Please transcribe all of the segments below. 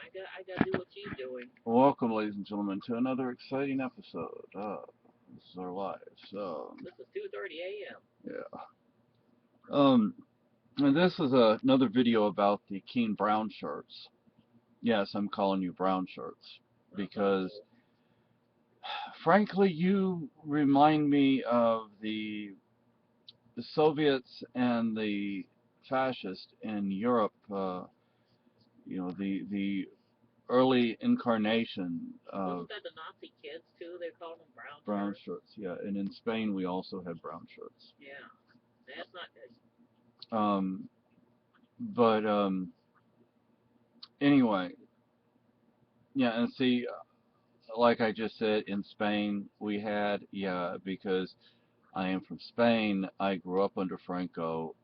I got to do what she's doing. Welcome, ladies and gentlemen, to another exciting episode. This is our live. So, This is 2:30 a.m. yeah. And this is another video about the Keene brown shirts. Yes, I'm calling you brown shirts because, Uh-oh. frankly, you remind me of the Soviets and the fascists in Europe. The early incarnation of Wasn't that the Nazi kids too? They called them brown brown shirts. shirts. Yeah, and in Spain we also had brown shirts. Yeah, that's not good. Um, but anyway, yeah, and see, like I just said, in Spain we had, yeah, because I am from Spain, I grew up under Franco,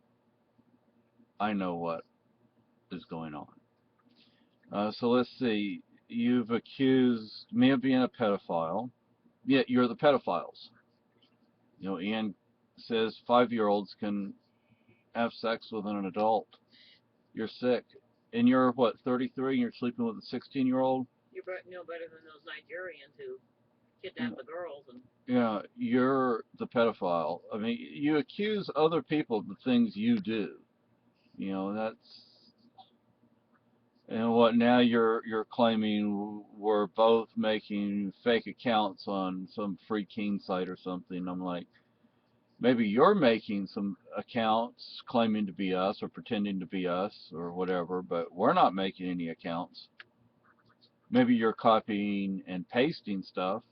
I know what is going on. So let's see, you've accused me of being a pedophile. Yeah, you're the pedophiles. Ian says 5-year-olds can have sex with an adult. You're sick. And you're, what, 33 and you're sleeping with a 16-year-old? You know better than those Nigerians who kidnap the girls and. Yeah, you're the pedophile. I mean, you accuse other people of the things you do. That's and what now you're claiming we're both making fake accounts on some free Keene site or something. I'm like, maybe you're making some accounts claiming to be us or pretending to be us or whatever, but we're not making any accounts. Maybe you're copying and pasting stuff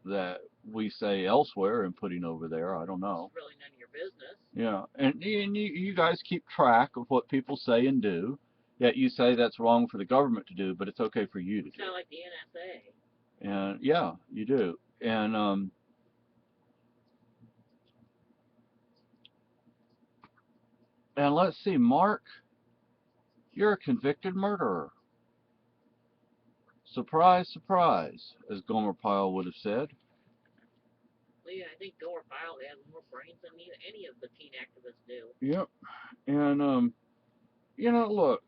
that we say elsewhere and putting over there. I don't know. It's really none of your business. Yeah, and you guys keep track of what people say and do. Yet you say that's wrong for the government to do, but it's okay for you to You do. sound like the NSA. And yeah, you do. And let's see, Mark, you're a convicted murderer. Surprise, surprise, as Gomer Pyle would have said. Well, yeah, I think Gomer Pyle has more brains than any of the teen activists do. Yep. And look,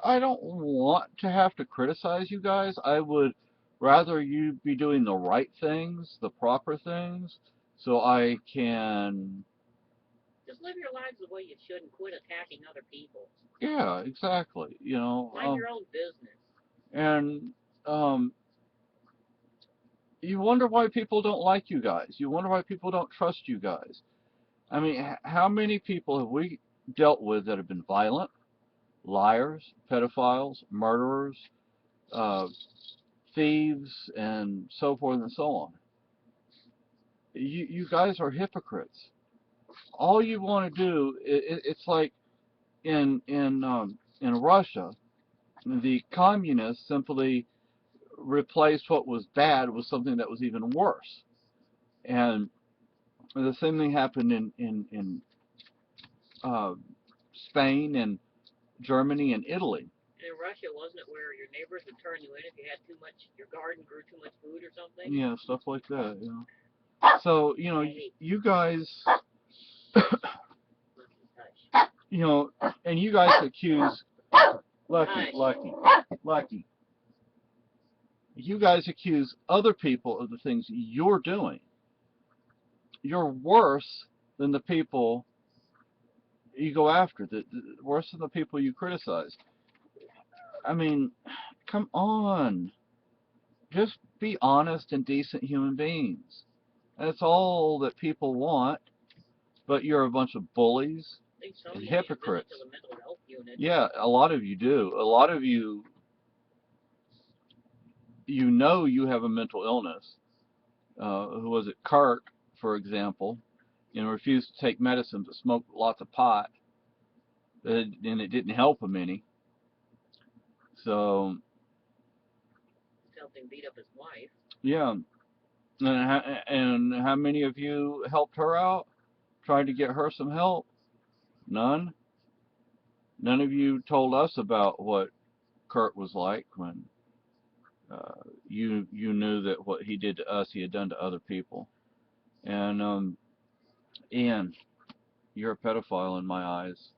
I don't want to have to criticize you guys. I would rather you be doing the right things, the proper things, so I can. Just live your lives the way you should and quit attacking other people. Yeah, exactly. Mind your own business. And um, you wonder why people don't like you guys. You wonder why people don't trust you guys. I mean, how many people have we dealt with that have been violent, liars, pedophiles, murderers, uh, thieves, and so forth and so on? You guys are hypocrites. All you want to do, it's like in Russia, the communists simply replaced what was bad with something that was even worse. And the same thing happened in uh, Spain and Germany and Italy. In Russia, wasn't it where your neighbors would turn you in if you had too much, your garden grew too much food or something? Yeah, stuff like that. So you guys, and you guys accuse Lucky. You guys accuse other people of the things you're doing. You're worse than the people you go after, worse than the people you criticize. I mean, come on. Just be honest and decent human beings. That's all that people want, but you're a bunch of bullies and hypocrites. To the mental health unit. Yeah, a lot of you do. A lot of you, you have a mental illness. Who was it? Kurt, for example, refused to take medicine but smoked lots of pot, and it didn't help him any. So helped him beat up his wife. Yeah, and how many of you helped her out? Tried to get her some help? None. None of you told us about what Kurt was like when you knew that what he did to us, he had done to other people. And Ian, you're a pedophile in my eyes.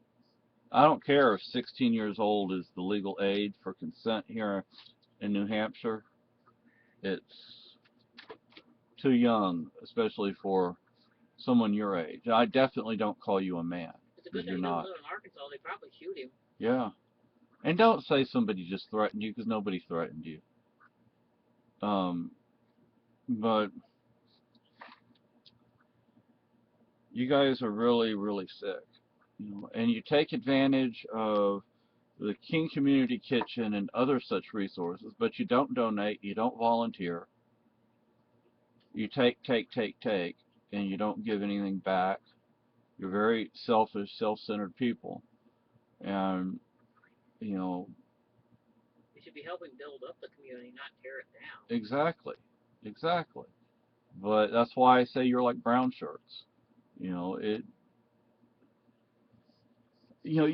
I don't care if 16 years old is the legal age for consent here in New Hampshire, it's too young, especially for someone your age. I definitely don't call you a man, It's a good because thing you're he doesn't not. live in Arkansas. They'd probably shoot him. Yeah. And don't say somebody just threatened you, because nobody threatened you. Um, but you guys are really, really sick. And you take advantage of the King Community Kitchen and other such resources, but you don't donate, you don't volunteer, you take, and you don't give anything back. You're very selfish, self-centered people, and you know We should be helping build up the community, not tear it down. exactly, exactly. But that's why I say you're like brown shirts. You know it. You know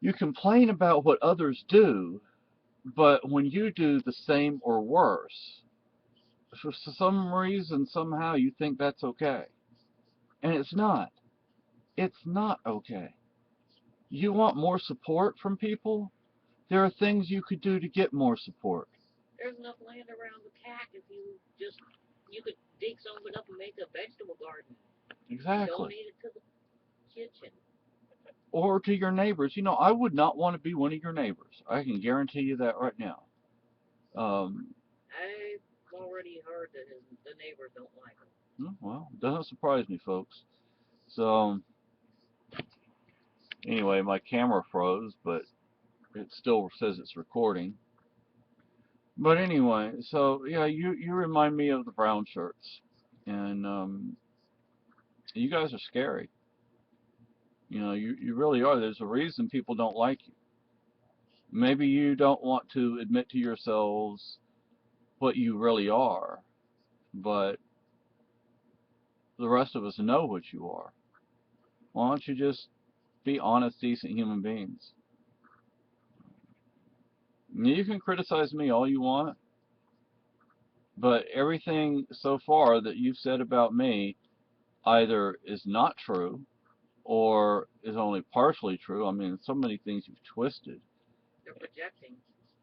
you complain about what others do, but when you do the same or worse, for some reason, somehow you think that's okay. And it's not. It's not okay. You want more support from people? There are things you could do to get more support. There's enough land around the cat if you could dig some of it up and make a vegetable garden. Exactly. Donate it to the kitchen. Or to your neighbors. I would not want to be one of your neighbors. I can guarantee you that right now. Um, I've already heard that the neighbors don't like him. well, it doesn't surprise me, folks. So, anyway, my camera froze, but it still says it's recording. But anyway, so yeah, you remind me of the brown shirts, and you guys are scary. You really are. There's a reason people don't like you. Maybe you don't want to admit to yourselves what you really are, but the rest of us know what you are. Why don't you just be honest, decent human beings? You can criticize me all you want, but everything so far that you've said about me either is not true or is only partially true. I mean, so many things you've twisted. They're projecting.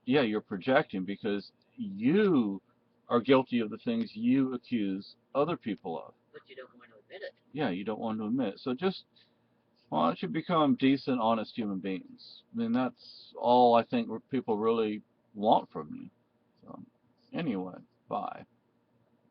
Yeah, you're projecting because you are guilty of the things you accuse other people of. But you don't want to admit it. Yeah, you don't want to admit it. So just why don't you become decent, honest human beings? I mean, that's all I think people really want from you. So, anyway, bye.